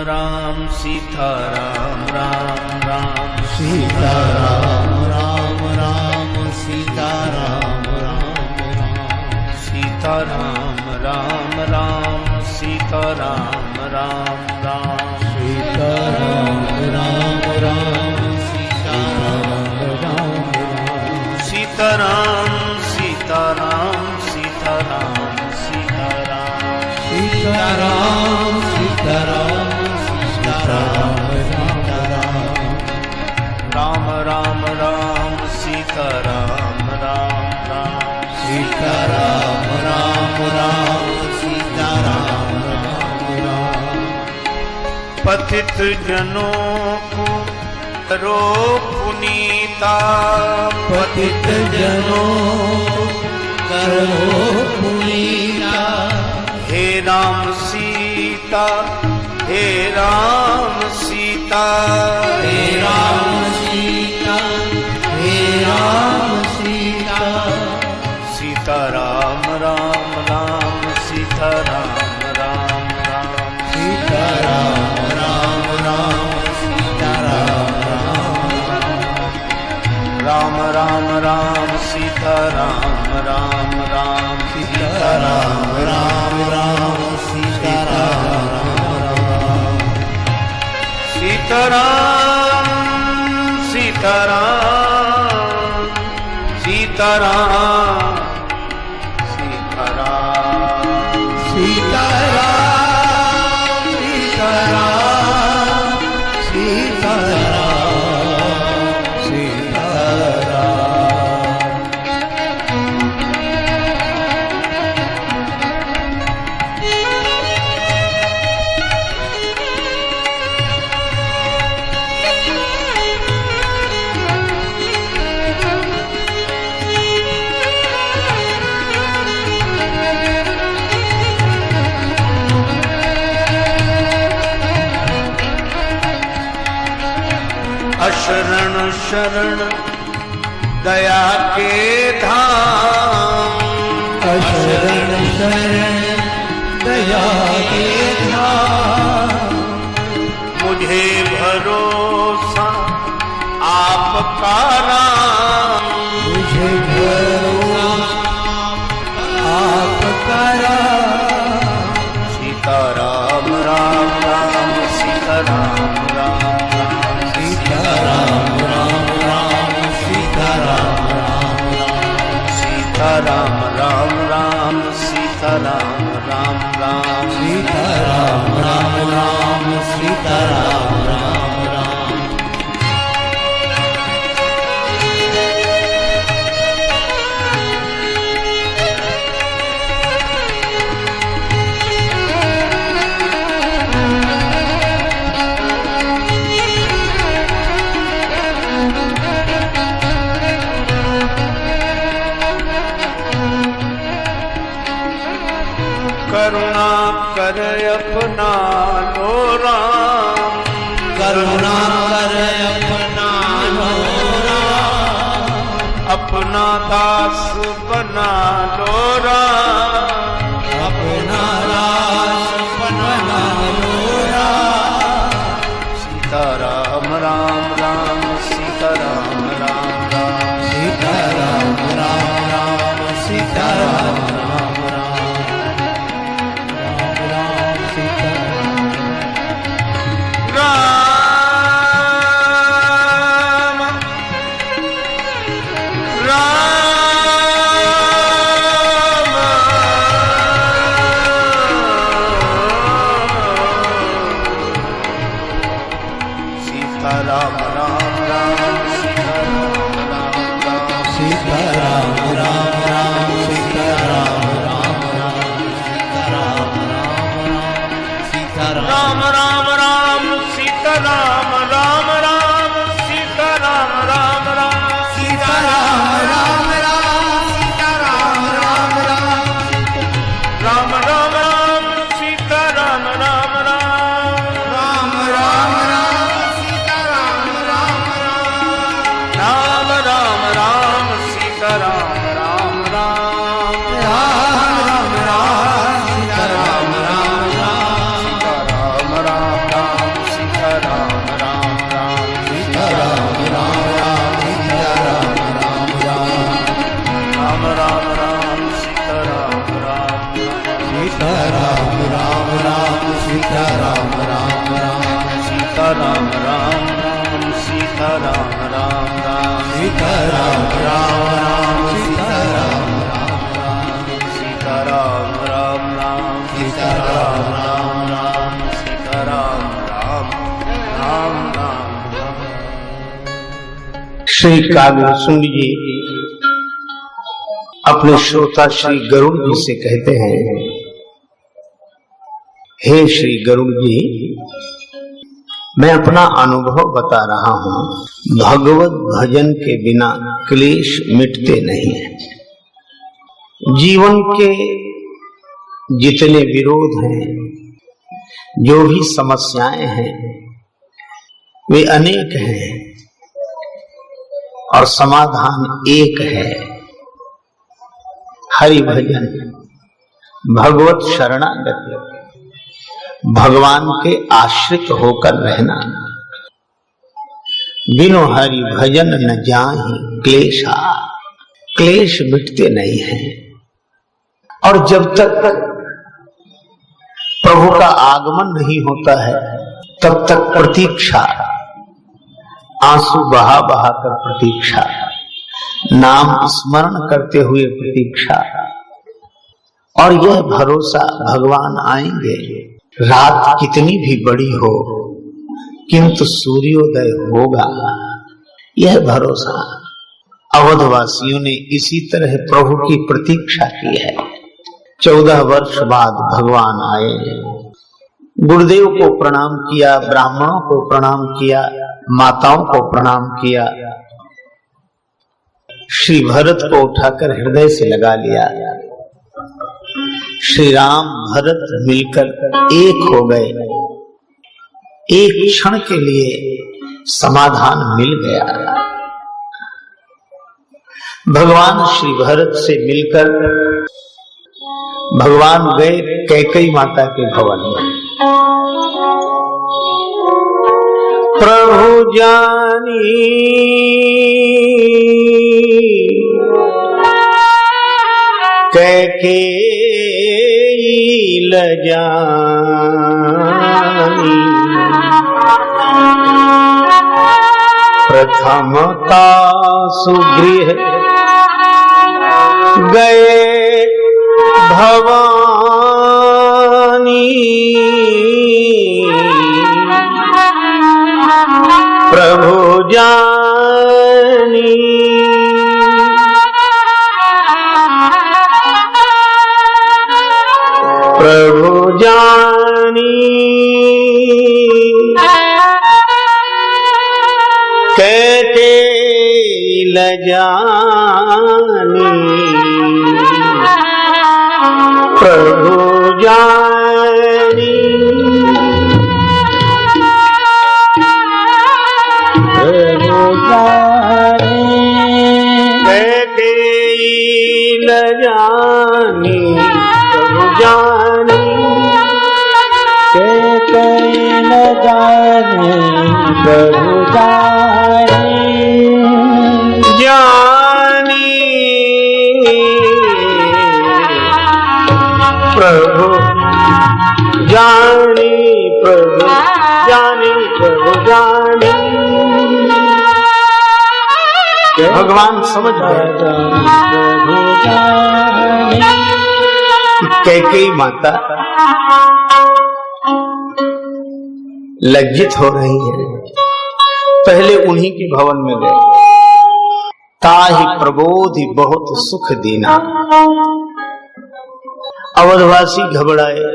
राम सीताराम राम राम सीताराम राम राम सीताराम राम राम सीताराम राम राम सीताराम राम राम सीताराम राम राम सीताराम राम राम सीताराम सीताराम सीताराम सीताराम सीताराम सीताराम सीताराम राम राम राम सीताराम राम राम सीताराम राम राम सीताराम राम राम पतित जनों को करो पुनीता पतित जनों करो पुनीता हे राम सीता हे राम सीता हे राम सीता हे राम सीता सीताराम राम राम सीताराम राम राम सीताराम राम राम सीताराम राम राम राम सीताराम राम राम सीताराम राम राम सीताराम सीताराम सीताराम सीताराम सीताराम सीताराम सीताराम सीताराम सीताराम अशरण शरण दया के धाम अशरण शरण दया के धाम मुझे भरोसा आपका राम मुझे भरोसा आपका राम सीताराम राम राम सीताराम राम राम सीताराम राम राम सीताराम राम राम सीताराम राम राम सीताराम राम राम सीताराम राम राम सीताराम राम राम करुणा कर अपना लो राम करुणा कर अपना लो राम अपना दास बना लो राम अपना दास बना लो राम सीताराम राम राम सीताराम राम राम सीताराम राम राम सीताराम राम राम राम राम सीताराम राम राम राम सीताराम राम राम सीताराम राम राम सीताराम राम राम सीताराम राम राम सीताराम राम राम राम सीताराम राम राम सीताराम सीताराम राम राम सीताराम राम राम राम राम राम सीताराम राम राम राम राम राम सीताराम राम राम राम राम राम सीताराम राम राम राम राम राम सीताराम राम राम राम राम राम राम राम राम सीता राम राम राम सीता राम राम राम सीता राम राम राम सीता राम राम राम सीता राम राम राम सीता राम राम राम राम। श्री काव्यसुंद जी अपने श्रोता श्री गरुड़ जी से कहते हैं, हे श्री गरुड़ जी, मैं अपना अनुभव बता रहा हूं। भगवत भजन के बिना क्लेश मिटते नहीं हैं। जीवन के जितने विरोध हैं, जो भी समस्याएं हैं, वे अनेक हैं और समाधान एक है, हरि भजन, भगवत शरणागति, भगवान के आश्रित होकर रहना। बिनु हरि भजन न जाहि क्लेशा, क्लेश मिटते नहीं हैं। और जब तक प्रभु का आगमन नहीं होता है, तब तक प्रतीक्षा, आंसू बहा बहा कर प्रतीक्षा, नाम स्मरण करते हुए प्रतीक्षा, और यह भरोसा भगवान आएंगे। रात कितनी भी बड़ी हो, किंतु सूर्योदय होगा, यह भरोसा। अवधवासियों ने इसी तरह प्रभु की प्रतीक्षा की है। 14 वर्ष बाद भगवान आए। गुरुदेव को प्रणाम किया, ब्राह्मणों को प्रणाम किया, माताओं को प्रणाम किया। श्री भरत को उठाकर हृदय से लगा लिया। श्री राम भरत मिलकर एक हो गए। एक क्षण के लिए समाधान मिल गया। भगवान श्री भरत से मिलकर भगवान गए कैकेयी माता के भवन में। प्रभु जानी कैकेयी लजानी, प्रथमता सुगृह गए भवानी, प्रभु जानी प्रभु जानी कैकेयी लजानी, प्रभु जानी कैकेयी लजानी, प्रभु जानी कैकेयी लजानी, प्रभु जानी प्रभु जानी, प्रभु जानी, प्रभु जानी। भगवान समझ गए कैकेयी माता लज्जित हो रही है। पहले उन्हीं के भवन में गए। ताहि प्रबोधि बहुत सुख दीना। अवधवासी घबराए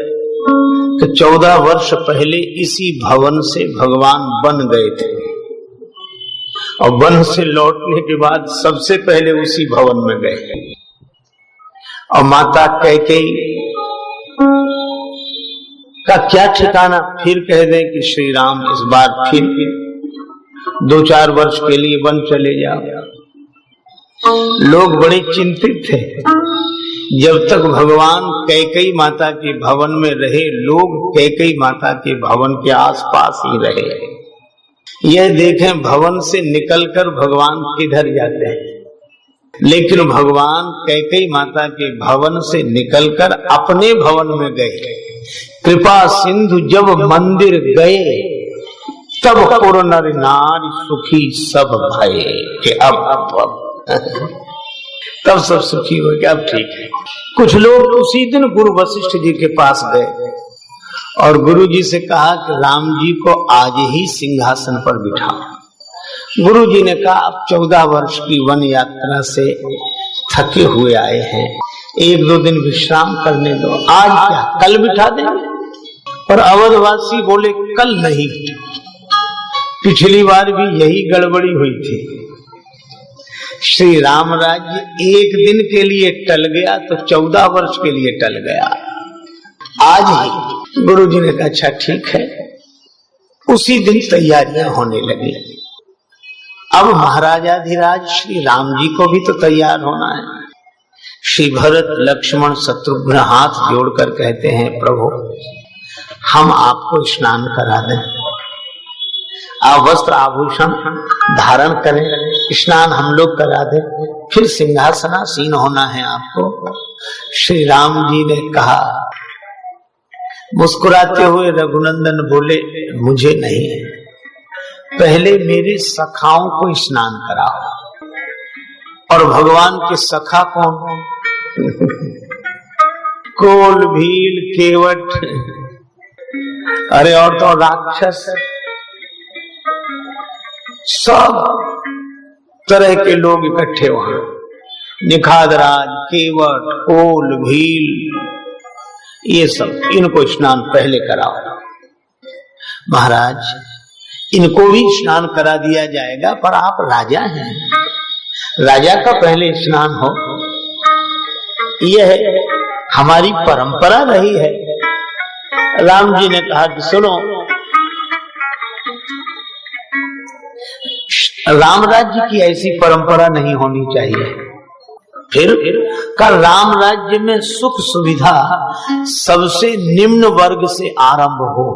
कि 14 वर्ष पहले इसी भवन से भगवान बन गए थे, और वन से लौटने के बाद सबसे पहले उसी भवन में गए। और माता कैकेयी का क्या ठिकाना, फिर कह दें कि श्री राम इस बार फिर 2-4 वर्ष के लिए वन चले जाओ। लोग बड़े चिंतित थे। जब तक भगवान कैकेयी माता के भवन में रहे, लोग कैकेयी माता के भवन के आसपास ही रहे। यह देखें भवन से निकलकर भगवान किधर जाते हैं, लेकिन भगवान कैकेयी माता के भवन से निकलकर अपने भवन में गए। कृपा सिंधु जब मंदिर गए, तब पुर नर नारी सुखी सब भय कि अब तब सब सुखी हो गए, अब ठीक है। कुछ लोग उसी दिन गुरु वशिष्ठ जी के पास गए और गुरु जी से कहा कि राम जी को आज ही सिंहासन पर बिठाओ। गुरु जी ने कहा अब 14 वर्ष की वन यात्रा से थके हुए आए हैं, 1-2 दिन विश्राम करने दो, आज क्या कल बिठा देंगे। पर अवधवासी बोले कल नहीं, पिछली बार भी यही गड़बड़ी हुई थी। श्री राम राज्य 1 दिन के लिए टल गया तो 14 वर्ष के लिए टल गया, आज ही। गुरु जी ने कहा अच्छा ठीक है। उसी दिन तैयारियां होने लगी। अब महाराजाधिराज श्री राम जी को भी तो तैयार होना है। श्री भरत लक्ष्मण शत्रुघ्न हाथ जोड़कर कहते हैं प्रभु हम आपको स्नान करा दें, आप वस्त्र आभूषण धारण करें, स्नान हम लोग करा दें, फिर सिंहासनासीन होना है आपको। श्री राम जी ने कहा, मुस्कुराते हुए रघुनंदन बोले मुझे नहीं, पहले मेरे सखाओं को स्नान कराओ। और भगवान के सखा कौन? कोल भील केवट, अरे और तो राक्षस, सब तरह के लोग इकट्ठे वहां। निखादराज, केवट, कोल भील, ये सब, इनको स्नान पहले कराओ। महाराज इनको भी स्नान करा दिया जाएगा, पर आप राजा हैं, राजा का पहले स्नान हो, यह हमारी परंपरा रही है। राम जी ने कहा कि सुनो, राम राज्य की ऐसी परंपरा नहीं होनी चाहिए। फिर का राम राज्य में सुख सुविधा सबसे निम्न वर्ग से आरंभ हो,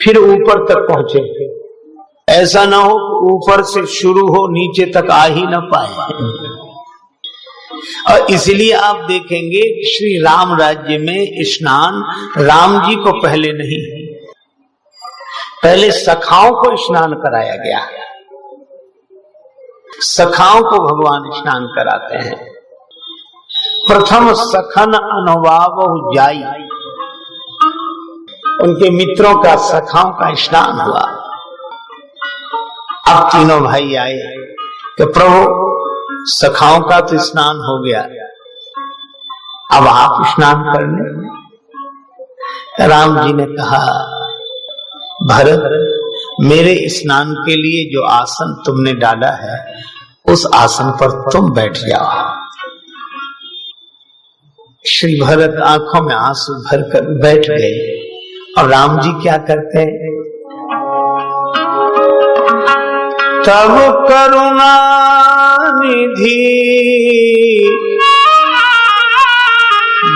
फिर ऊपर तक पहुंचे। ऐसा ना हो ऊपर से शुरू हो नीचे तक आ ही ना पाए। और इसलिए आप देखेंगे श्री राम राज्य में स्नान राम जी को पहले नहीं, पहले सखाओं को स्नान कराया गया। सखाओं को भगवान स्नान कराते हैं। प्रथम सखन अनुभाव जाई, उनके मित्रों का सखाओं का स्नान हुआ। अब तीनों भाई आए कि प्रभु सखाओं का तो स्नान हो गया, अब आप स्नान करने। राम जी ने कहा भरत मेरे स्नान के लिए जो आसन तुमने डाला है उस आसन पर तुम बैठ जाओ। श्री भरत आंखों में आंसू भरकर बैठ गए। और राम जी क्या करते हैं? तब करुणा निधि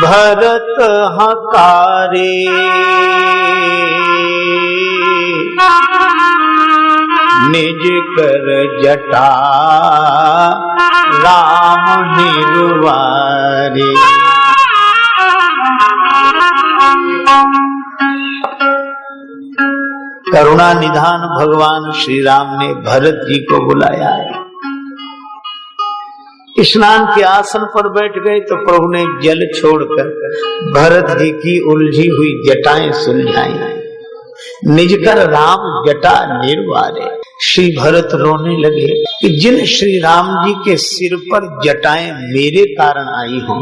भरत हकारे, निज कर जटा राम निरुवारे। करुणा निधान भगवान श्री राम ने भरत जी को बुलाया है। स्नान के आसन पर बैठ गए तो प्रभु ने जल छोड़कर भरत जी की उलझी हुई जटाएं सुलझाई। निज कर राम जटा निर्वारे। श्री भरत रोने लगे कि जिन श्री राम जी के सिर पर जटाएं मेरे कारण आई हों,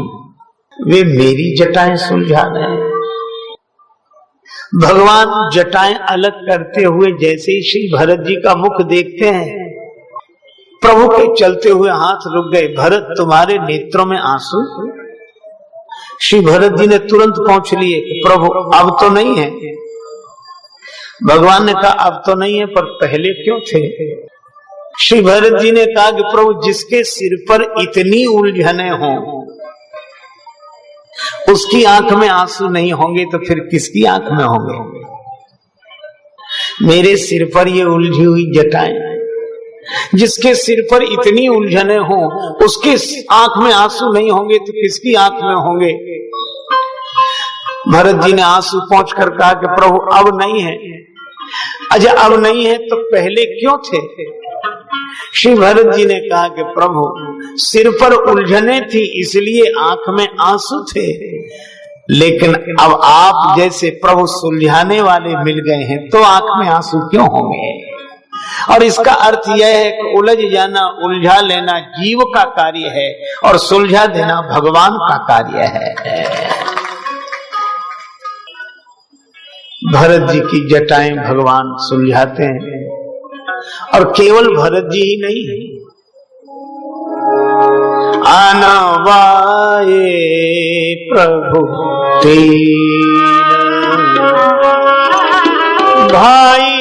वे मेरी जटाएं सुलझा रहे हैं। भगवान जटाएं अलग करते हुए जैसे ही श्री भरत जी का मुख देखते हैं, प्रभु के चलते हुए हाथ रुक गए। भरत तुम्हारे नेत्रों में आंसू? श्री भरत जी ने तुरंत पहुंच लिए कि प्रभु अब तो नहीं है। भगवान ने कहा अब तो नहीं है, पर पहले क्यों थे? श्री भरत जी ने कहा कि प्रभु जिसके सिर पर इतनी उलझने हों उसकी आंख में आंसू नहीं होंगे तो फिर किसकी आंख में होंगे? मेरे सिर पर ये उलझी हुई जटाएं, जिसके सिर पर इतनी उलझने हो उसके आंख में आंसू नहीं होंगे तो किसकी आंख में होंगे? भरत जी ने आंसू पहुंच कर कहा कि प्रभु अब नहीं है। अच्छा अब नहीं है तो पहले क्यों थे? श्री भरत जी ने कहा कि प्रभु सिर पर उलझने थी इसलिए आंख में आंसू थे, लेकिन अब आप जैसे प्रभु सुलझाने वाले मिल गए हैं तो आंख में आंसू क्यों होंगे? और इसका अर्थ यह है कि उलझ जाना, उलझा लेना जीव का कार्य है और सुलझा देना भगवान का कार्य है। भरत जी की जटाएं भगवान सुलझाते हैं, और केवल भरत जी ही नहीं, आनवाए प्रभु तीन भाई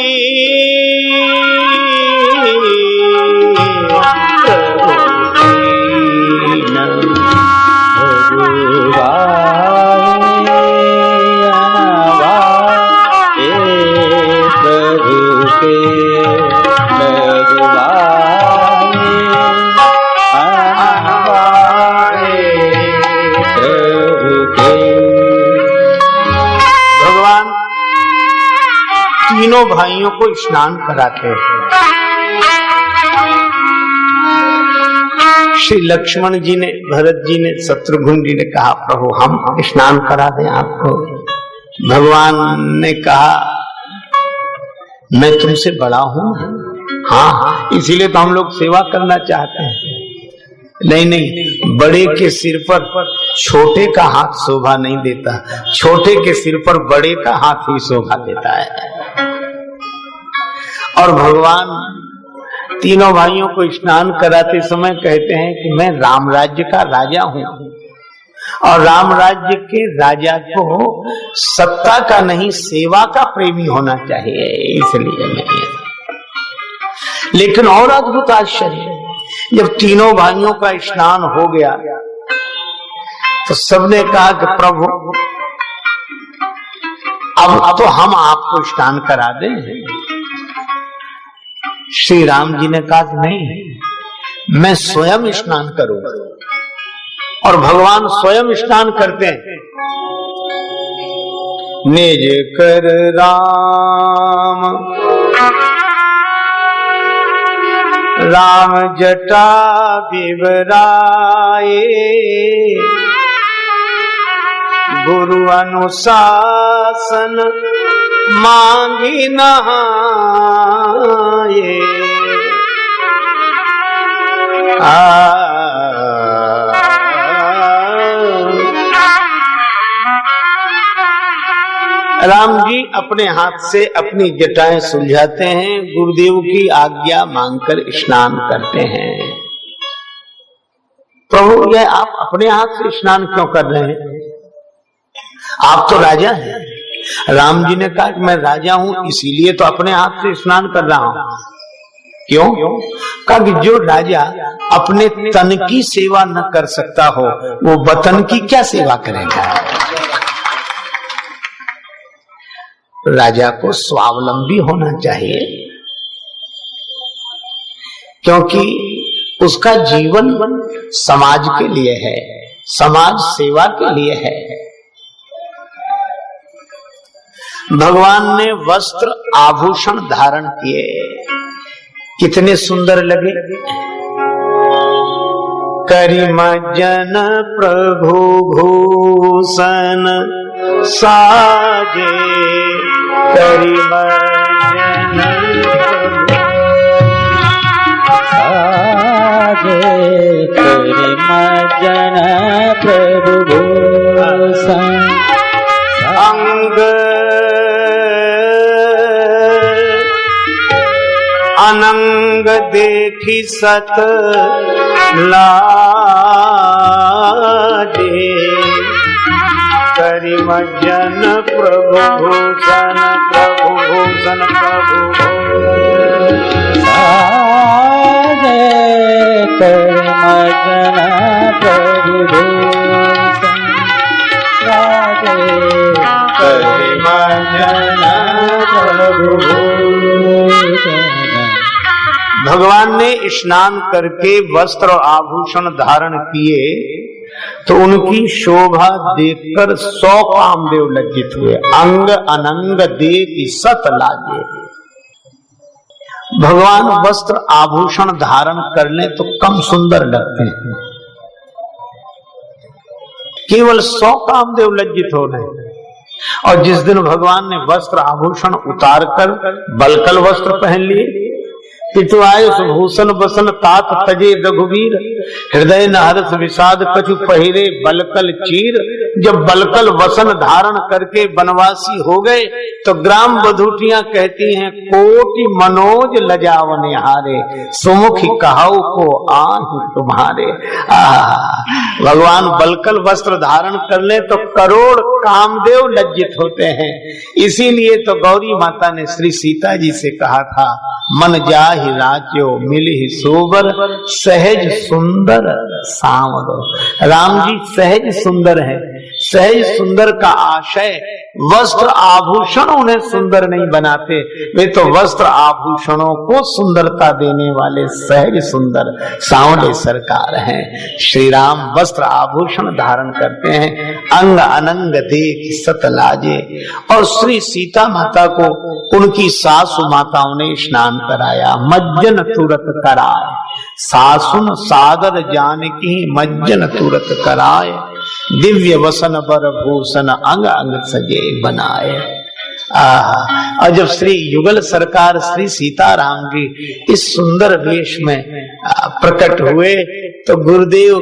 तीनों भाइयों को स्नान कराते हैं। श्री लक्ष्मण जी ने, भरत जी ने, शत्रुघ्न जी ने कहा प्रभु हम स्नान करा दें आपको। भगवान ने कहा मैं तुमसे बड़ा हूं, हाँ इसीलिए तो हम लोग सेवा करना चाहते हैं। नहीं, बड़े के सिर पर छोटे का हाथ शोभा नहीं देता, छोटे के सिर पर बड़े का हाथ ही शोभा देता है। और भगवान तीनों भाइयों को स्नान कराते समय कहते हैं कि मैं राम राज्य का राजा हूं, और राम राज्य के राजा को सत्ता का नहीं सेवा का प्रेमी होना चाहिए, इसलिए मैं। लेकिन और अद्भुत आश्चर्य, जब तीनों भाइयों का स्नान हो गया तो सबने कहा कि प्रभु अब तो हम आपको स्नान करा दें। श्री राम जी ने कहा कि नहीं, मैं स्वयं स्नान करूंगा। और भगवान स्वयं स्नान करते हैं। निज कर राम राम जटा बिबराए, गुरु अनुशासन मांगी नहाए। राम जी अपने हाथ से अपनी जटाएं सुलझाते हैं, गुरुदेव की आज्ञा मांगकर स्नान करते हैं। प्रभु यह आप अपने हाथ से स्नान क्यों कर रहे हैं? आप तो राजा हैं। राम जी ने कहा कि मैं राजा हूं इसीलिए तो अपने हाथ से स्नान कर रहा हूं। क्यों? कहा कि जो राजा अपने तन की सेवा न कर सकता हो वो वतन की क्या सेवा करेगा? राजा को स्वावलंबी होना चाहिए, क्योंकि उसका जीवन समाज के लिए है, समाज सेवा के लिए है। भगवान ने वस्त्र आभूषण धारण किए, कितने सुंदर लगे। करिमजन प्रभु भूषण साजे, करिमजन साजे, करिमजन प्रभु भूषण अंग अनंग देखी सत लाजे, करिमजन प्रभु भूषण प्रभु भूषण प्रभु साजे, करिमजन प्रभु भूषण साजे, करिमजन प्रभु भूषण। भगवान ने स्नान करके वस्त्र और आभूषण धारण किए तो उनकी शोभा देखकर 100 कामदेव लज्जित हुए। अंग अनंग देख सत लागे, भगवान वस्त्र आभूषण धारण कर ले तो कम सुंदर लगते हैं। केवल 100 कामदेव लज्जित हो रहे। और जिस दिन भगवान ने वस्त्र आभूषण उतार कर बलकल वस्त्र पहन लिए, पितुआय सुभूषण बसन तात तजे रघुवीर, हृदय नहरस विषाद कछु पहिरे बलकल चीर। जब बलकल वसन धारण करके वनवासी हो गए तो ग्राम बधूटियां कहती हैं, कोटि मनोज लजावन हारे, सुमुखी कहाऊ को आहि तुम्हारे। भगवान बलकल वस्त्र धारण कर ले तो करोड़ कामदेव लज्जित होते हैं। इसीलिए तो गौरी माता ने श्री सीता जी से कहा था, मन जाहि राज्यो मिली सोबर, सहज सुंदर सांवरो। राम जी सहज सुंदर है। सहज सुंदर का आशय वस्त्र आभूषण उन्हें सुंदर नहीं बनाते, वे तो वस्त्र आभूषणों को सुंदरता देने वाले सहज सुंदर सांवले सरकार हैं। श्री राम वस्त्र आभूषण धारण करते हैं, अंग अनंग देख सतलाजे। और श्री सीता माता को उनकी सासु माताओं ने स्नान कराया, मज्जन तुरत कराए। सासुन सादर जानकी मज्जन तुरत कराए, दिव्य वसन बर भूषण अंग अंग सजे बनाए। और जब श्री युगल सरकार श्री सीताराम जी इस सुंदर वेश में प्रकट हुए तो गुरुदेव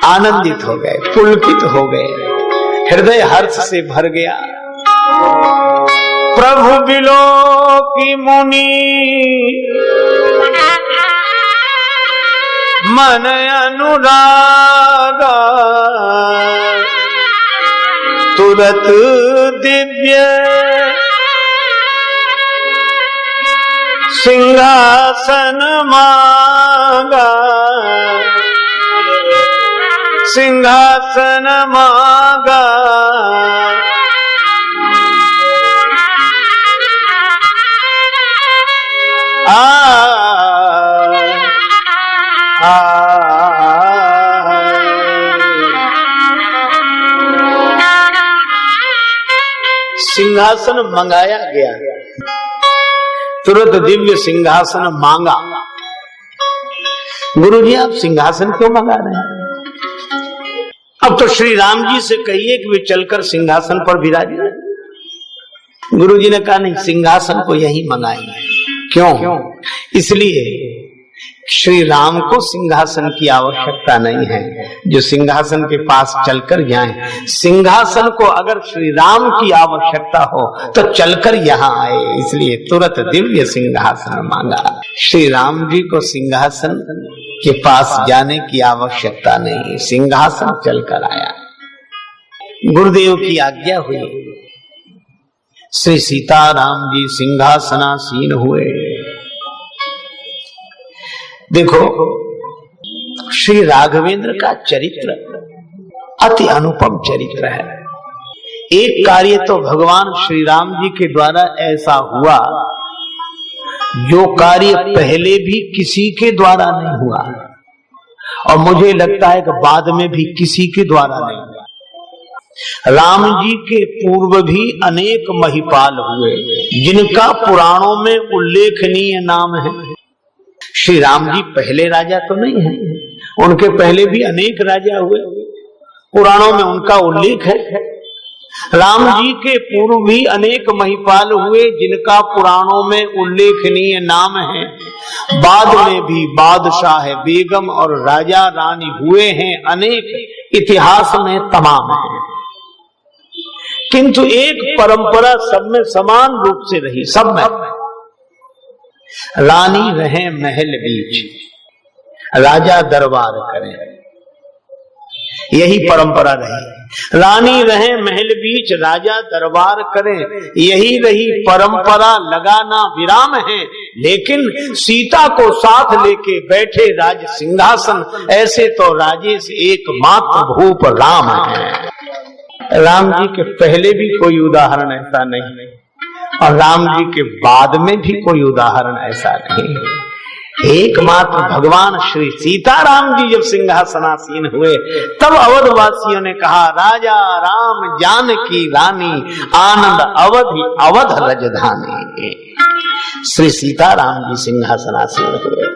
आनंदित हो गए, पुलकित हो गए, हृदय हर्ष से भर गया। प्रभु बिलो की मुनि मन अनुरागा, तुरत दिव्य सिंहासन मांगा, सिंहासन मांगा। सिंहासन मंगाया गया, तुरंत दिव्य सिंहासन मांगा। गुरुजी आप सिंहासन क्यों मंगा रहे हैं? अब तो श्री राम जी से कहिए कि वे चलकर सिंहासन पर विराजे। गुरुजी ने कहा नहीं, सिंहासन को यही मंगाएंगे। क्यों? इसलिए श्री राम को सिंहासन की आवश्यकता नहीं है, जो सिंहासन के पास चलकर जाएं। सिंहासन को अगर श्री राम की आवश्यकता हो तो चलकर यहाँ आए, इसलिए तुरंत दिव्य सिंहासन मांगा। श्री राम जी को सिंहासन के पास जाने की आवश्यकता नहीं, सिंहासन चलकर आया। गुरुदेव की आज्ञा हुई, श्री सीताराम जी सिंहासनासीन हुए। देखो श्री राघवेंद्र का चरित्र अति अनुपम चरित्र है। एक कार्य तो भगवान श्री राम जी के द्वारा ऐसा हुआ जो कार्य पहले भी किसी के द्वारा नहीं हुआ, और मुझे लगता है कि बाद में भी किसी के द्वारा नहीं हुआ। राम जी के पूर्व भी अनेक महिपाल हुए जिनका पुराणों में उल्लेखनीय नाम है। श्री राम जी पहले राजा तो नहीं है, उनके पहले भी अनेक राजा हुए, पुराणों में उनका उल्लेख है। राम जी के पूर्व भी अनेक महिपाल हुए जिनका पुराणों में उल्लेखनीय नाम है। बाद में भी बादशाह, बेगम और राजा रानी हुए हैं अनेक, इतिहास में तमाम है। किंतु एक परंपरा सब में समान रूप से रही, सब में। रानी रहे महल बीच, राजा दरबार करें, यही परंपरा रही। रानी रहे महल बीच, राजा दरबार करें, यही रही परंपरा, लगाना विराम है। लेकिन सीता को साथ लेके बैठे राज सिंहासन, ऐसे तो राजेश एकमात्र भूप राम है। राम जी के पहले भी कोई उदाहरण ऐसा नहीं, और राम जी के बाद में भी कोई उदाहरण ऐसा नहीं। एकमात्र भगवान श्री सीताराम जी जब सिंहासनासीन हुए तब अवधवासियों ने कहा, राजा राम जानकी रानी, आनंद अवधि अवध रजधानी। श्री सीताराम जी सिंहासनासीन हुए।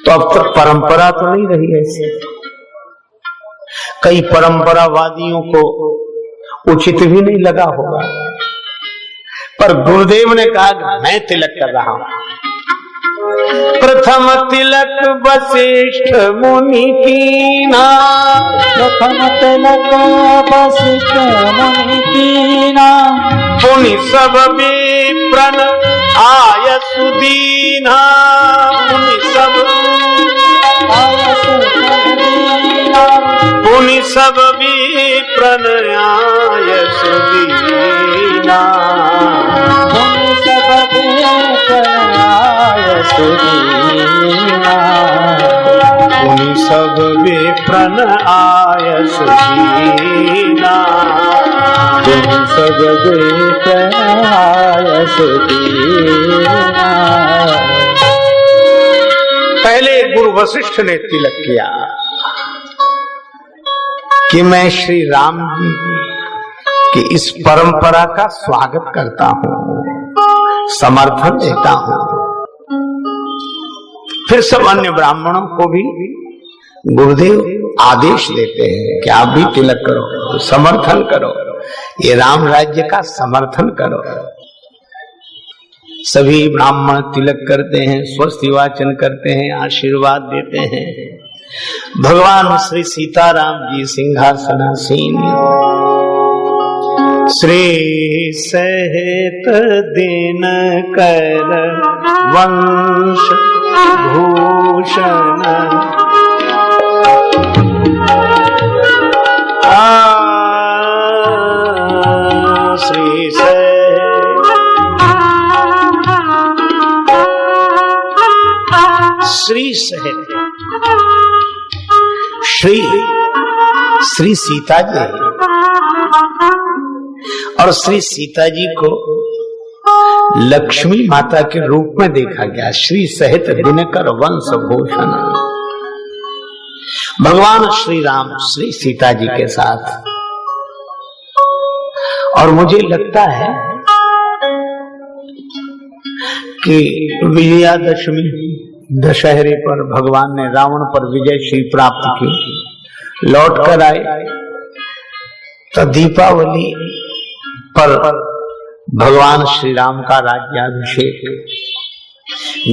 तो अब तक परंपरा तो नहीं रही ऐसे। कई परंपरावादियों को उचित भी नहीं लगा होगा, पर गुरुदेव ने कहा कि मैं तिलक कर रहा हूं। प्रथम तिलक वशिष्ठ मुनि कीना, प्रथम तिलक वशिष्ठ मुनि कीना, पुनि सब विप्रन आय सुदीना, पुनि सब पुनि सब विप्रन आय सुदीना, पुनि सब विप्रन आय सुदीना, पुनि सब विप्रन आय सुदीना, पुनि सब विप्रन आय सुदीना। पहले गुरु वशिष्ठ ने तिलक किया कि मैं श्री राम जी की इस परंपरा का स्वागत करता हूं, समर्थन देता हूं। फिर सब अन्य ब्राह्मणों को भी गुरुदेव आदेश देते हैं कि आप भी तिलक करो, समर्थन करो, ये राम राज्य का समर्थन करो। सभी ब्राह्मण तिलक करते हैं, स्वस्ति वाचन करते हैं, आशीर्वाद देते हैं। भगवान श्री सीताराम जी सिंहासनासीन, श्री सहित दिन कर वंश भूषण, श्री श्री सहित श्री सीता जी और श्री सीता जी को लक्ष्मी माता के रूप में देखा गया। श्री सहित दिनकर वंश भूषण, भगवान श्री राम श्री सीता जी के साथ। और मुझे लगता है कि विजयादशमी दशहरे पर भगवान ने रावण पर विजय श्री प्राप्त की, लौट कर आए तो दीपावली पर भगवान श्री राम का राज्याभिषेक,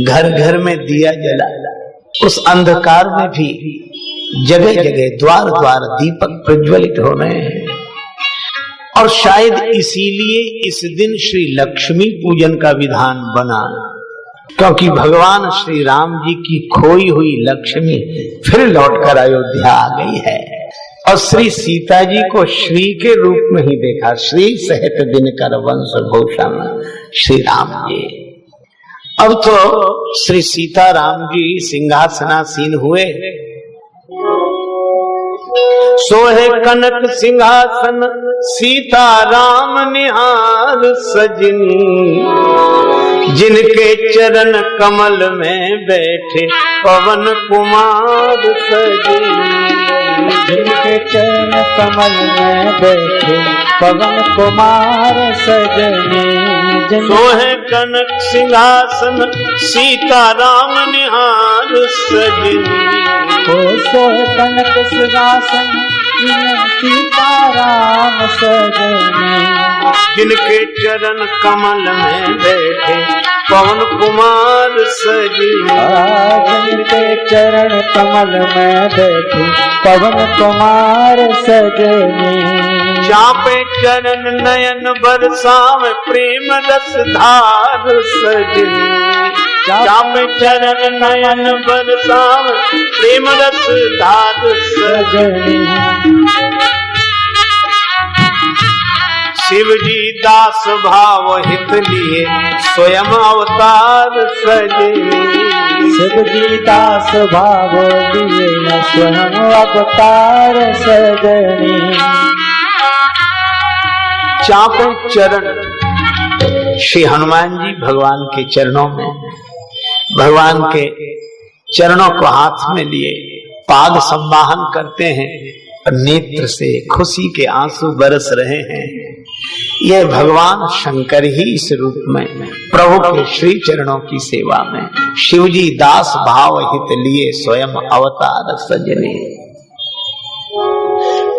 घर घर में दिया जला, उस अंधकार में भी जगह जगह द्वार द्वार दीपक प्रज्वलित हो रहे हैं। और शायद इसीलिए इस दिन श्री लक्ष्मी पूजन का विधान बना, क्योंकि भगवान श्री राम जी की खोई हुई लक्ष्मी फिर लौटकर अयोध्या आ गई है। और श्री सीता जी को श्री के रूप में ही देखा, श्री सहित दिनकर वंश भूषण श्री राम जी। अब तो श्री सीताराम जी सिंहासनासीन हुए, सोहे कनक सिंहासन सीता राम निहार सजनी, जिनके चरण कमल में बैठे पवन कुमार सजनी, जिनके चरण कमल में बैठे पवन कुमार सजनी, सोहे कनक सिंहासन सीता राम निहार सजनी, सोहे कनक सिंहासन सीता राम सजनी, जिनके चरण कमल में बैठे पवन कुमार सजनी, जिनके चरण कमल में बैठे पवन कुमार सजनी, चापे चरण नयन बरसावे प्रेम रस धार सजनी, चापे चरण नयन बरसावे प्रेम रस धार सजनी, शिव जी दास भाव हित लिए स्वयं अवतार सजनी, शिव जी दास भाव लिए स्वयं अवतार सजनी, चापों चरण श्री हनुमान जी भगवान के चरणों में, भगवान के चरणों को हाथ में लिए पाद संवाहन करते हैं और नेत्र से खुशी के आंसू बरस रहे हैं। यह भगवान शंकर ही इस रूप में प्रभु के श्री चरणों की सेवा में शिवजी दास भाव हित लिए स्वयं अवतार सजने।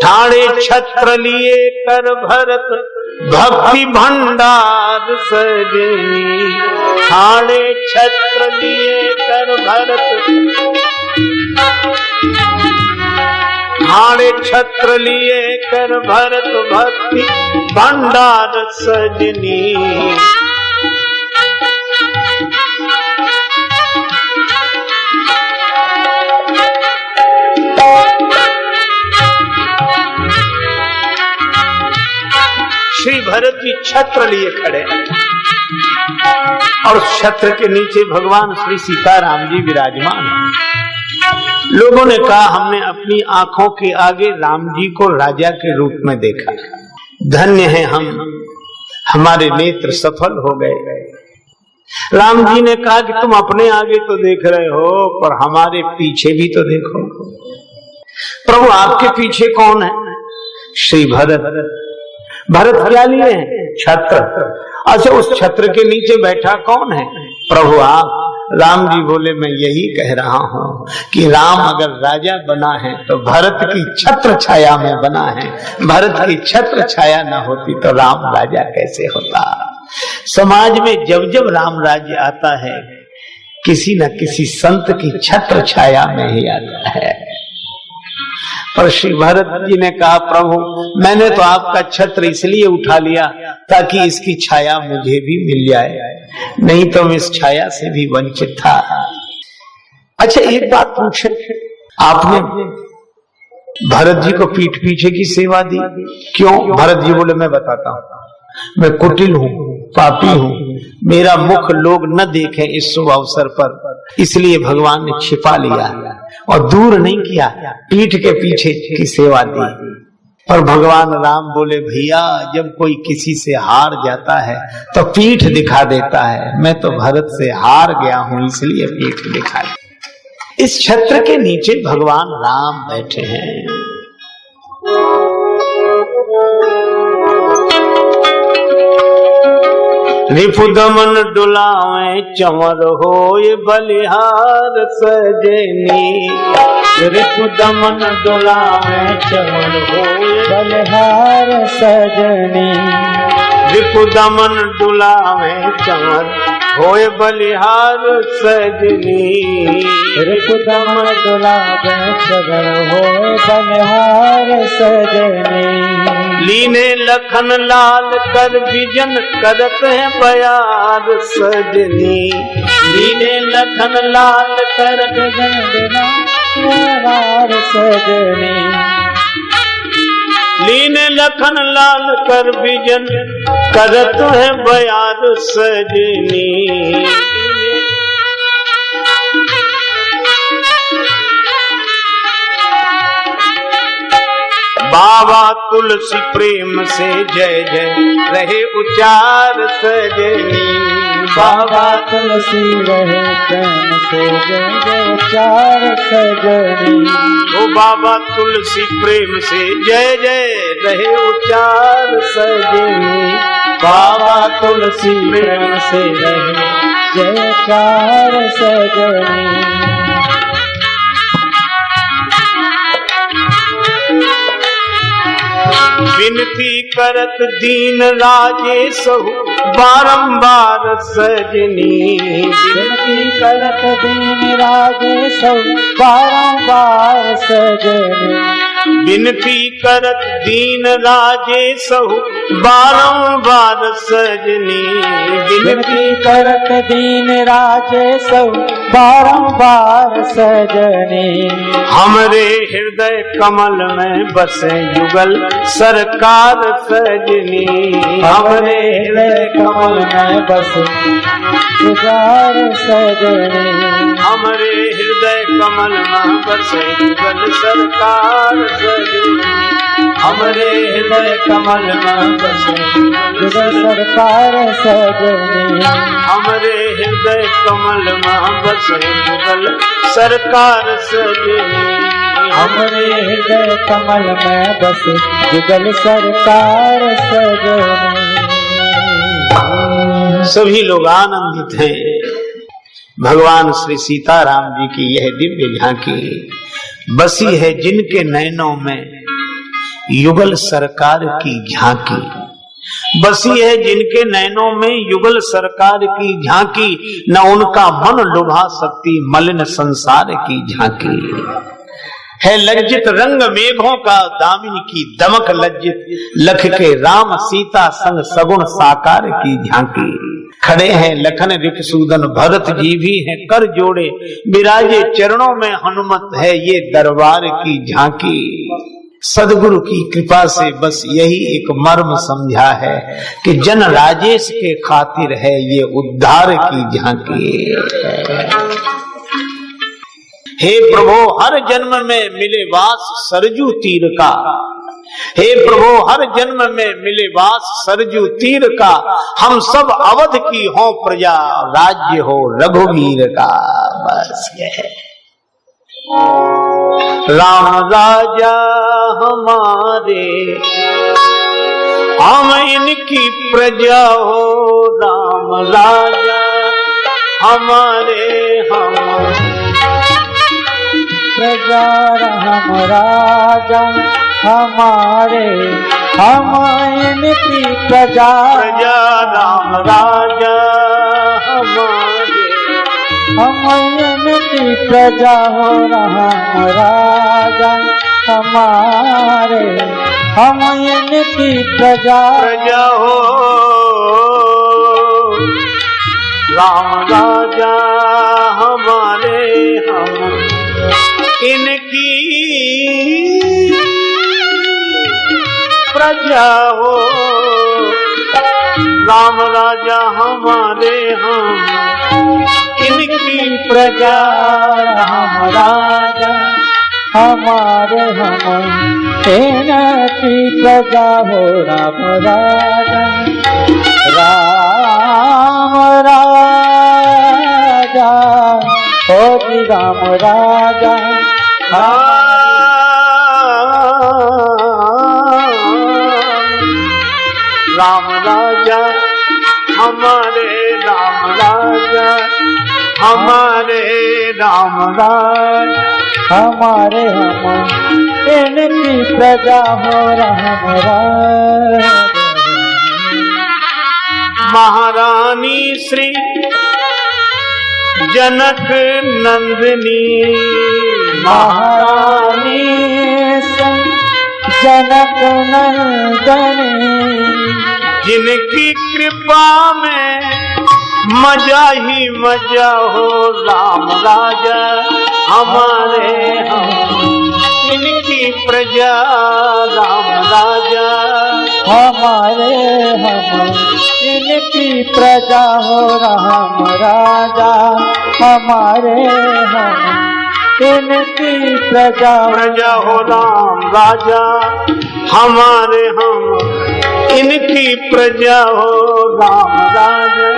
ठाणे छत्र लिए कर भरत भक्ति भंडार सजनी। ठाणे छत्र लिए कर भरत, ठाणे छत्र लिए कर भरत भक्ति भंडार सजनी। श्री भरत जी छत्र लिए खड़े और छत्र के नीचे भगवान श्री सीताराम जी विराजमान हैं। लोगों ने कहा हमने अपनी आंखों के आगे राम जी को राजा के रूप में देखा, धन्य है हम, हमारे नेत्र सफल हो गए। राम जी ने कहा कि तुम अपने आगे तो देख रहे हो पर हमारे पीछे भी तो देखो। प्रभु आपके पीछे कौन है? श्री भरत। भरत क्या लिए हैं? छत्र। अच्छा, उस छत्र के नीचे बैठा कौन है? प्रभु आप। राम जी बोले मैं यही कह रहा हूं कि राम अगर राजा बना है तो भरत की छत्र छाया में बना है। भरत की छत्र छाया ना होती तो राम राजा कैसे होता? समाज में जब जब राम राज्य आता है किसी न किसी संत की छत्र छाया में ही आता है। पर श्री भरत जी ने कहा प्रभु मैंने तो आपका छत्र इसलिए उठा लिया ताकि इसकी छाया मुझे भी मिल जाए, नहीं तो मैं इस छाया से भी वंचित था। अच्छा एक बात पूछे, आपने भरत जी को पीठ पीछे की सेवा दी क्यों? भरत जी बोले मैं बताता हूं, मैं कुटिल हूं, पापी हूं, मेरा मुख लोग न देखें इस शुभ अवसर पर, इसलिए भगवान ने छिपा लिया और दूर नहीं किया, पीठ के पीछे की सेवा दी। पर भगवान राम बोले भैया जब कोई किसी से हार जाता है तो पीठ दिखा देता है, मैं तो भरत से हार गया हूं इसलिए पीठ दिखा दी। इस छत्र के नीचे भगवान राम बैठे हैं। रिपुदमन डुलावे चंवर होए बलिहार सजनी। रिपुदमन डुलावे चंवर होए बलिहार सजनी। रिपुदमन डुलावे चंवर होए बलिहार सजनी। रिपुदमन डुलावे चंवर होए बलिहार सजनी। लीने लखन लाल कर बिजन करत है बयार सजनी। लीने लखन लाल कर बिजन बयार सजनी। लीने लखन लाल कर बिजन करत है बयार सजनी। बाबा तुलसी प्रेम से जय जय रहे उचार सजनी। बाबा तुलसी रहे प्रेम से जय जय उचार सजनी। ओ बाबा तुलसी प्रेम से जय जय रहे उचार सजनी। बाबा तुलसी प्रेम से रहे जय उचार सजनी। विनती करत दीन राजे सहु बारंबार सजनी। विनती करत दीन राजे सहु बारंबार सजनी। विनती करत दीन राजे सहु बारंबार सजनी। विनती करत दीन राजे सहु बारंबार सजनी। हमरे हृदय कमल में बसे युगल सरकार सजनी। हमरे हृदय कमल में बसे युगल सजनी। हमरे हृदय कमल में बसे युगल सरकार सजनी। हमरे हृदय कमल में बसे युगल सरकार सजनी। हमरे हृदय कमल में बसे युगल सरकार सजनी। हमरे हृदय कमल में बस जुगल सरकार सजनी। सभी लोग आनंदित हैं। भगवान श्री सीताराम जी की यह दिव्य झांकी बसी है जिनके नैनों में युगल सरकार की झांकी। बसी है जिनके नैनों में युगल सरकार की झांकी, न उनका मन लुभा सकती मलिन संसार की झांकी। है लज्जित रंग मेघों का दामिनी की दमक लज्जित लख के राम सीता संग सगुण साकार की झांकी। खड़े हैं लखन रिपुसूदन भरत जी भी हैं कर जोड़े, विराजे चरणों में हनुमत है ये दरबार की झांकी। सदगुरु की कृपा से बस यही एक मर्म समझा है कि जन राजेश के खातिर है ये उद्धार की झांकी। हे प्रभु हर जन्म में मिले वास सरजू तीर का, हे प्रभु हर जन्म में मिले वास सरजू तीर का। हम सब अवध की हो प्रजा राज्य हो रघुवीर का। बस यह राम राजा हमारे हम इनकी प्रजा हो। राम राजा हमारे हम प्रजा राम राजा हमारे हम इनकी प्रजा। प्रजा राम राजा हमारे हम इनकी प्रजा हो। राम राजा हमारे हम इनकी प्रजा। प्रजा हो राम राजा हमारे हम इनकी प्रजा हो। राम राजा हमारे हम इनकी प्रजा। राम राजा हमारे हम इनकी प्रजा हो। राम राजा राम राजा हो जी राम राजा। राम राजा हमारे राम राजा हमारे राम राजा हमारे हम इनकी प्रजा हो। राम राजा महारानी श्री जनक नंदिनी। महारानी जनक नंदनी जिनकी कृपा में मजा ही मजा हो। राम राजा हमारे हम इनकी प्रजा। राम राजा हमारे हम इनकी प्रजा हो। राम राजा हमारे हम इनकी प्रजा। प्रजा हो राम राजा हमारे हम इनकी प्रजा हो। राम राजा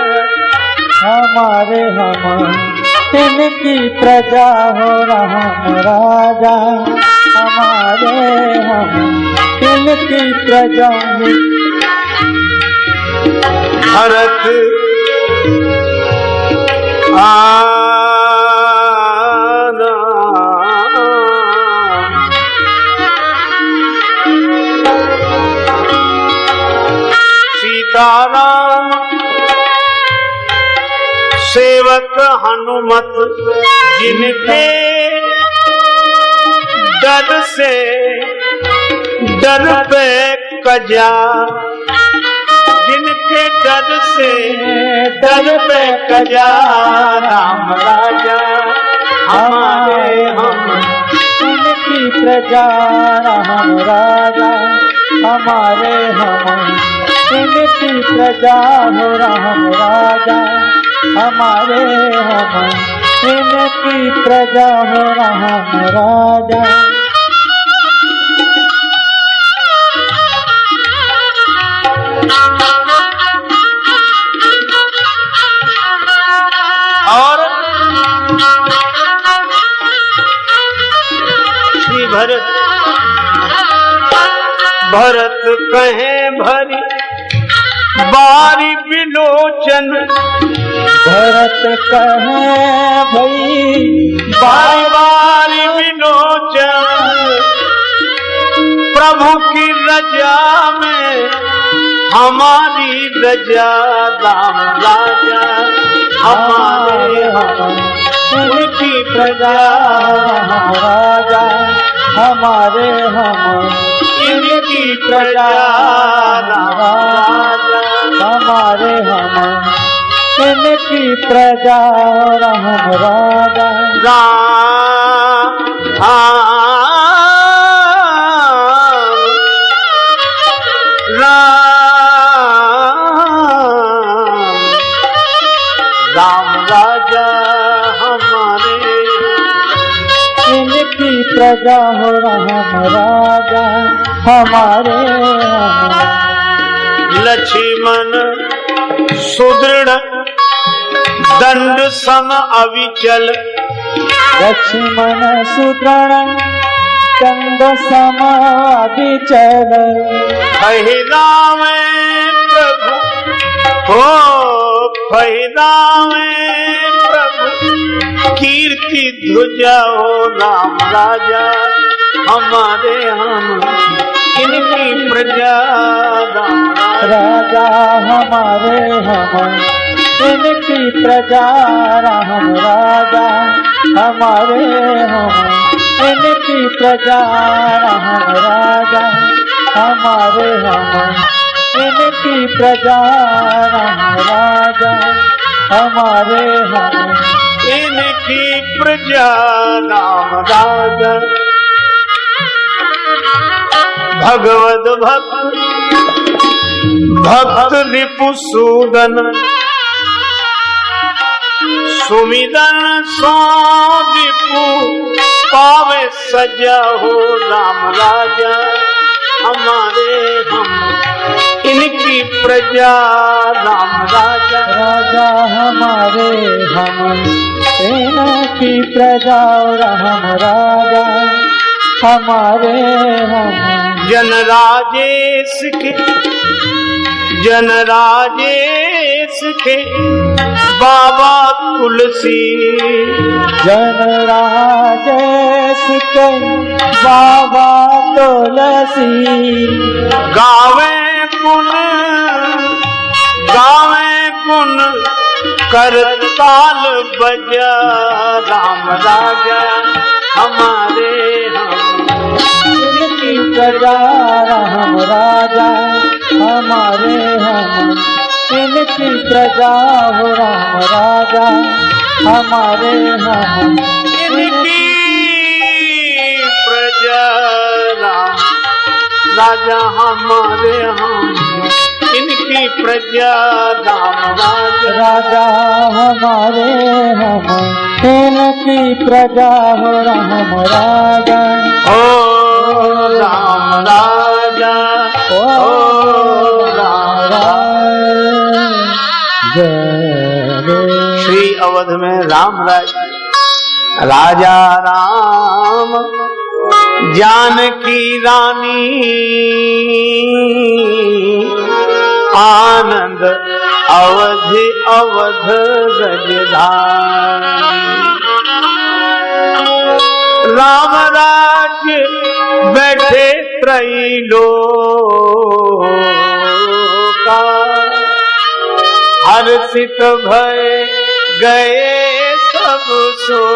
हमारे हम इनकी प्रजा हो। राम राजा हमारे हम इनकी प्रजा। भरत आना सीताराम सेवक हनुमत जिनके डर से डर पे कजा। जिनके डर से डर पे कजा। राम राजा हमारे हम इनकी प्रजा। राम राजा हमारे हम इनकी प्रजा हो। राम राजा हमारे हम इनकी प्रजा हो। राम राजा और श्री भरत कहे भरी बारी बिलोचन, भरत कहे भई बारी बारी बिलोचन, प्रभु की रजा में हमारी रजा, राम राजा हमारे उनकी प्रजा, राजा हमारे हम इनकी प्रजा, राम राजा हमारे हम इनकी प्रजा, राम राजा राम राम राजा हमारे इनकी प्रजा हो, राम राजा हमारे लक्ष्मण सुदृढ़ दंड सम अविचल, लक्ष्मण सुदृढ़ दंड सम अविचल, राम प्रभु हो राम प्रभु कीर्ति ध्वजा हो, राम राजा हमारे हम इनकी प्रजा, राम राजा हमारे हम इनकी प्रजा, राम राजा हमारे हम इनकी प्रजा, राम राजा हमारे हम इनकी प्रजा, राम राजा हमारे हम इनकी प्रजा, राम राजा। भगवद भक्त भक्त रिपुसूदन, सुमिदन सो रिपु पावे सजा हो, राम राजा हमारे हम इनकी प्रजा, राम राजा राजा हमारे हम इनकी प्रजा, राम राजा हमारे हम जन राजेश के बाबा तुलसी, जन राजेश के बाबा तुलसी, गावे गुण करताल बजा, राम राजा हमारे हम इनकी प्रजा, राम राजा हमारे हम इनकी प्रजा हो, राम राजा हमारे हम इनकी प्रजा, राम राजा हमारे हम इनकी प्रजा, राम राजा राजा हमारे हम इनकी प्रजा हो, राम राजा ओ राम राजा, ओ राम राजा। श्री अवध में राम राजा राम जानकी रानी, आनंद अवधि अवध गजधारी, राम राज्य बैठे त्रैलोका, हर्षित भय गए सब सोका,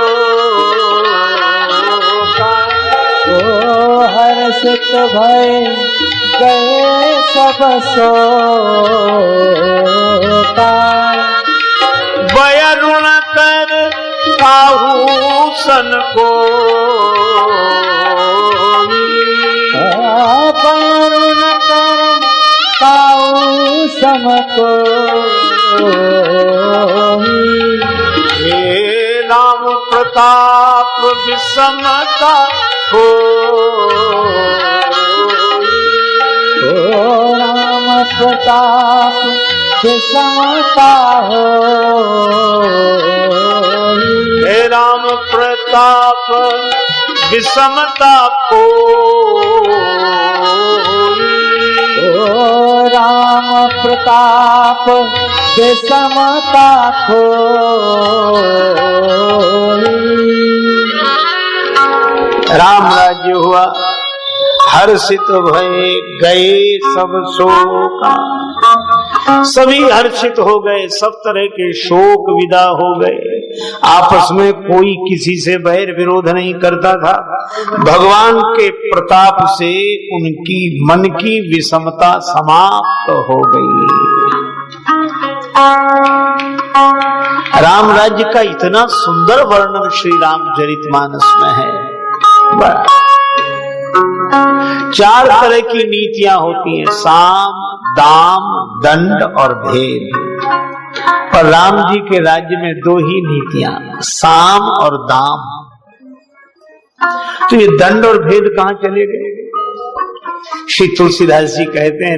ओ हर्षित भय गए सब सोका, वरुण कर काहू सन को, वरुण कर काहू सम को, हे राम प्रताप विषमता हो, राम प्रताप विषमता हो, हे राम प्रताप विषमता को, राम प्रताप समता राम राज्य हुआ, हर्षित भये गए सब शोक। सभी हर्षित हो गए, सब तरह के शोक विदा हो गए। आपस में कोई किसी से बैर विरोध नहीं करता था। भगवान के प्रताप से उनकी मन की विषमता समाप्त हो गई। राम राज्य का इतना सुंदर वर्णन श्री रामचरितमानस में है। चार तरह की नीतियां होती हैं, साम, दाम, दंड और भेद। पर राम जी के राज्य में दो ही नीतियां, साम और दाम। तो ये दंड और भेद कहां चले गए? श्री तुलसीदास जी कहते हैं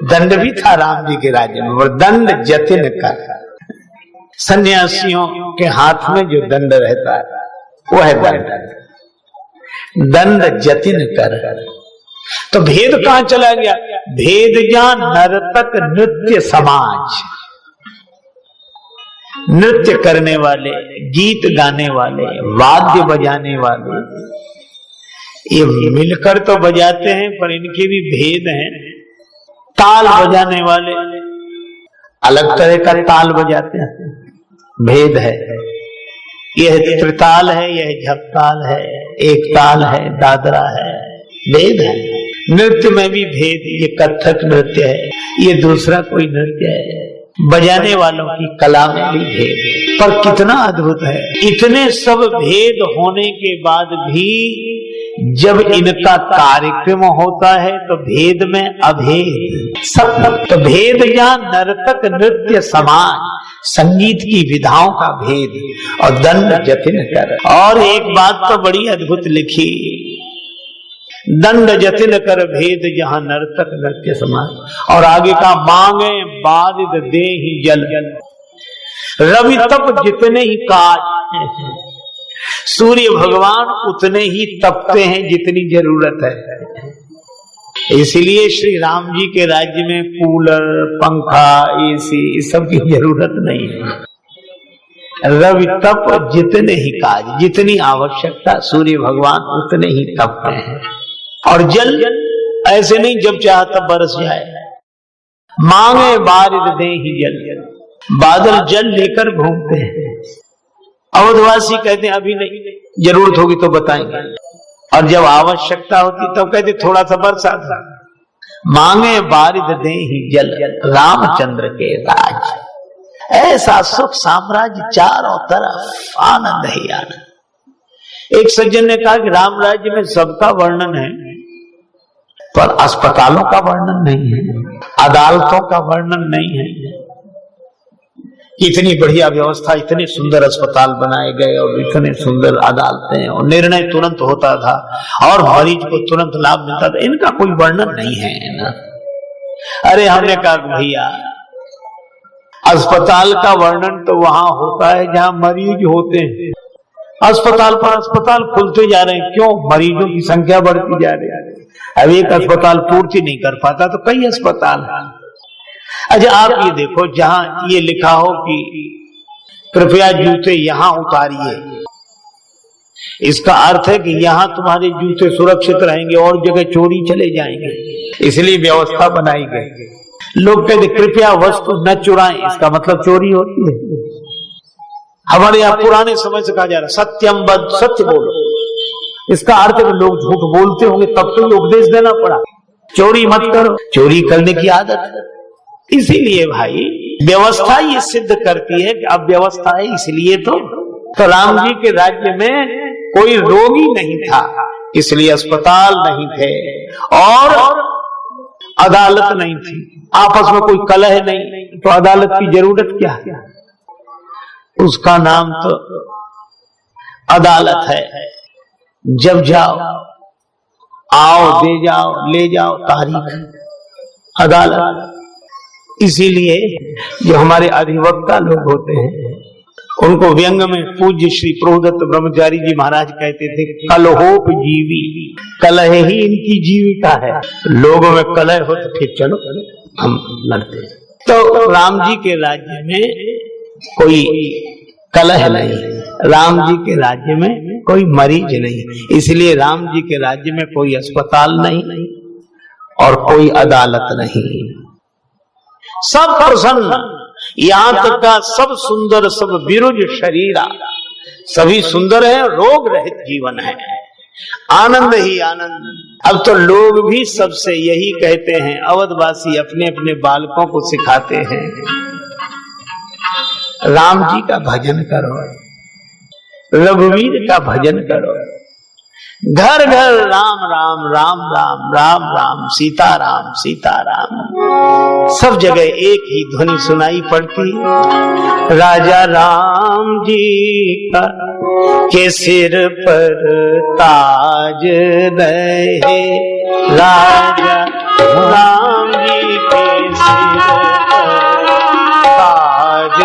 दंड भी था राम जी के राज्य में, और दंड जतिन कर। सन्यासियों के हाथ में जो दंड रहता है वो है दंड। दंड जतिन कर। तो भेद कहां चला गया? भेद जान नर्तक नृत्य समाज। नृत्य करने वाले, गीत गाने वाले, वाद्य बजाने वाले, ये मिलकर तो बजाते हैं पर इनके भी भेद हैं। ताल बजाने वाले अलग तरह का ताल बजाते हैं, भेद है। यह त्रिताल है, यह झपताल है, एक ताल है, दादरा है, भेद है। नृत्य में भी भेद, ये कथक नृत्य है, ये दूसरा कोई नृत्य है। बजाने वालों की कला में भी भेद है। पर कितना अद्भुत है, इतने सब भेद होने के बाद भी जब इनका कार्यक्रम होता है तो भेद में अभेद सब। तो भेद या नर्तक नृत्य समाज, संगीत की विधाओं का भेद, और दंड जतिन कर। और एक बात तो बड़ी अद्भुत लिखी, दंड जतिन कर भेद जहां नर्तक नृत्य समाज। और आगे का मांगे बारिद दे ही जल, रवि तप जितने ही काज। सूर्य भगवान उतने ही तपते हैं जितनी जरूरत है। इसलिए श्री राम जी के राज्य में कूलर, पंखा, एसी इस सब की जरूरत नहीं है। रवि तप जितने ही काज, जितनी आवश्यकता सूर्य भगवान उतने ही तपते हैं। और जल ऐसे नहीं जब चाहे तब बरस जाए। मांगे बारिद दे ही जल, बादल जल लेकर घूमते हैं। अवधवासी कहते हैं अभी नहीं, जरूरत होगी तो बताएंगे। और जब आवश्यकता होती तब कहते थोड़ा सा बरसात। मांगे बारिद दे ही जल, रामचंद्र के राज। ऐसा सुख साम्राज्य चारों तरफ, आनंद ही आनंद। एक सज्जन ने कहा कि राम राज्य में सबका वर्णन है पर अस्पतालों का वर्णन नहीं है, अदालतों का वर्णन नहीं है। इतनी बढ़िया व्यवस्था, इतने सुंदर अस्पताल बनाए गए और इतने सुंदर अदालतें, और निर्णय तुरंत होता था और मरीज को तुरंत लाभ मिलता था। इनका कोई वर्णन नहीं है ना। अरे हमने कहा भैया, अस्पताल का वर्णन तो वहां होता है जहां मरीज होते हैं। अस्पताल पर अस्पताल खुलते जा रहे हैं, क्यों? मरीजों की संख्या बढ़ती जा रही है। अब एक अस्पताल पूर्ति नहीं कर पाता तो कई अस्पताल है। अच्छा आप ये देखो, जहां ये लिखा हो कि कृपया जूते यहां उतारिए, इसका अर्थ है कि यहां तुम्हारे जूते सुरक्षित रहेंगे और जगह चोरी चले जाएंगे, इसलिए व्यवस्था बनाई गई। लोग कहते कृपया वस्तु न चुराएं, इसका मतलब चोरी होती है। हमारे यहाँ पुराने समय से कहा जा रहा सत्यम बद, सत्य बोलो, इसका अर्थ है लोग झूठ बोलते होंगे तब तो उपदेश देना पड़ा, चोरी मत करो। चोरी करने की आदत है। इसीलिए भाई व्यवस्था ये सिद्ध करती है कि अब व्यवस्था है, इसलिए तो राम जी के राज्य में कोई रोगी नहीं था, इसलिए अस्पताल नहीं थे और अदालत नहीं थी। आपस में कोई कलह नहीं, तो अदालत की जरूरत क्या है? उसका नाम तो अदालत है। जब जाओ, आओ, दे जाओ, ले जाओ, तारीख अदालत। इसीलिए जो हमारे अधिवक्ता लोग होते हैं उनको व्यंग में पूज्य श्री प्रभुदत्त ब्रह्मचारी जी महाराज कहते थे, कलहोप जीवी, कलह ही इनकी जीविका है। लोगों में कलह हो तो ठीक, चलो हम लड़ते हैं। तो राम जी के राज्य में कोई कलह नहीं, राम जी के राज्य में कोई मरीज नहीं, इसलिए राम जी के राज्य में कोई अस्पताल नहीं और कोई अदालत नहीं। सब प्रसन्न, यहाँ तक का सब सुंदर, सब विरुज शरीरा, सभी सुंदर है, रोग रहित जीवन है, आनंद ही आनंद। अब तो लोग भी सबसे यही कहते हैं, अवधवासी अपने अपने बालकों को सिखाते हैं, राम जी का भजन करो, रघुवीर का भजन करो, घर घर राम राम राम राम राम राम सीताराम सीताराम। सब जगह एक ही ध्वनि सुनाई पड़ती, राजा राम जी का के सिर पर ताज रहे, राजा राम जी के सिर पर ताज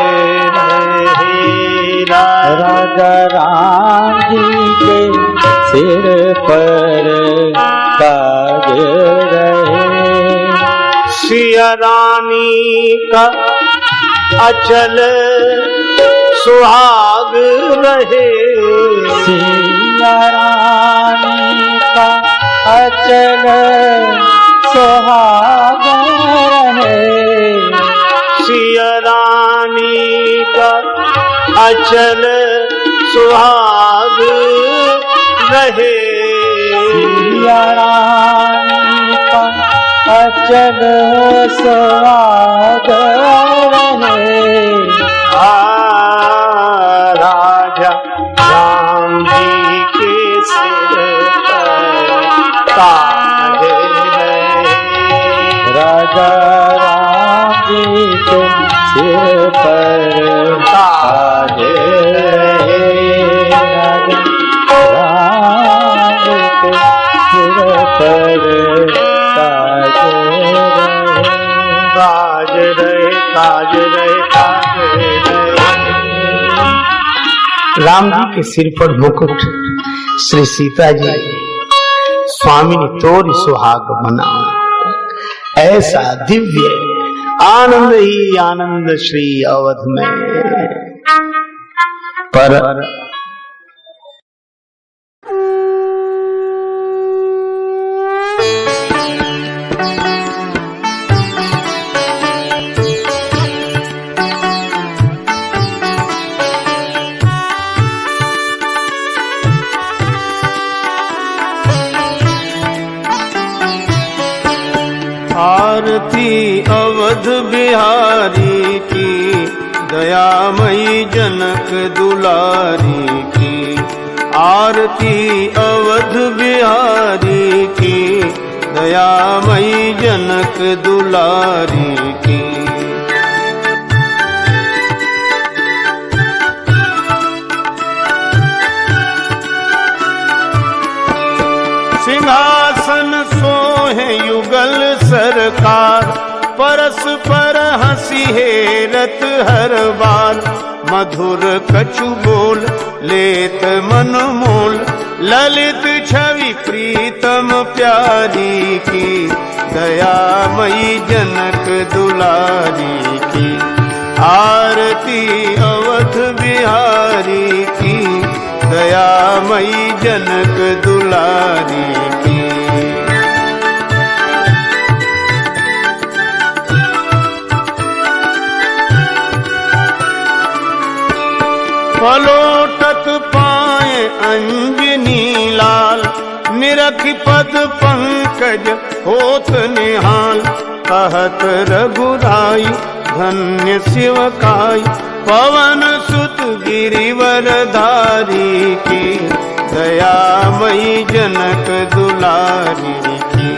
रहे, राजा राम जी के सिर पर ताज रहे, सिया रानी का अचल सुहाग रहे, सिया रानी का अचल सुहाग रहे, सिया रानी का अचल सुहाग रहे, सिया रानी का अचल सुहाग रहे, राजा राम जी के सिर पर ताज रहे, राजा राम जी के सिर पर ताज रहे, राजा राम के सिर पर ताज रहे, ताज रहे, ताज रहे, ताज रहे। राम जी के सिर पर मुकुट, श्री सीता जी स्वामी ने तोरी सुहाग बना, ऐसा दिव्य आनंद ही आनंद श्री अवध में। पर आरती अवध बिहारी की, दयामयी जनक दुलारी की, आरती अवध बिहारी की, दयामयी जनक दुलारी की। सिंहासन सोहे युगल सरकार, परस्पर हंसी हेरत हर बार, मधुर कछु बोल लेत मन मोल, ललित छवि प्रीतम प्यारी की, दयामयी जनक दुलारी की। आरती अवध बिहारी की, दयामयी जनक दुलारी की। पलोटत पाए अंजनी लाल, निरख पद पंकज होत निहाल, कहत रघुराई धन्य शिवकाई, पवन सुत गिरिवर धारी की, दयामयी जनक दुलारी की।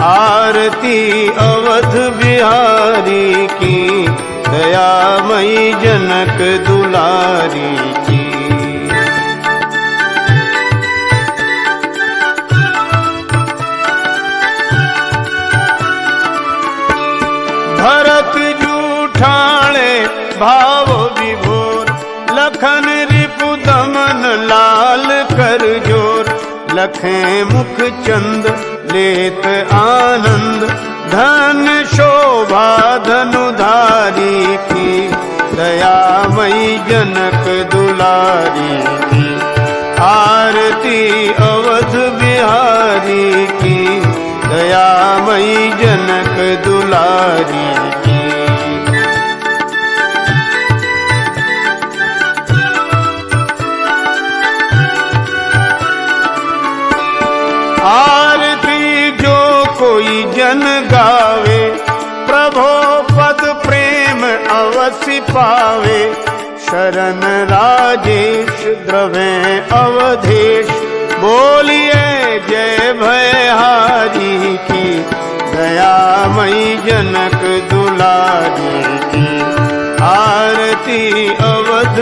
आरती अवध बिहारी की, दयामयी जनक दुलारी की। भरत जूठाणे भाव विभोर, लखन रिपु दमन लाल कर जोर, लखें मुख चंद लेत आनंद, धन शोभा धनुधारी की, दयामयी जनक दुलारी की, आरती अवध बिहारी की, दयामयी जनक दुलारी की। आरती जो कोई जन गावे, प्रभो पद प्रेम अवश्य पावे, शरण राजेश द्रवे अवधेश, बोलिए जय भयहारी की, दयामयी जनक दुलारी की, आरती अवध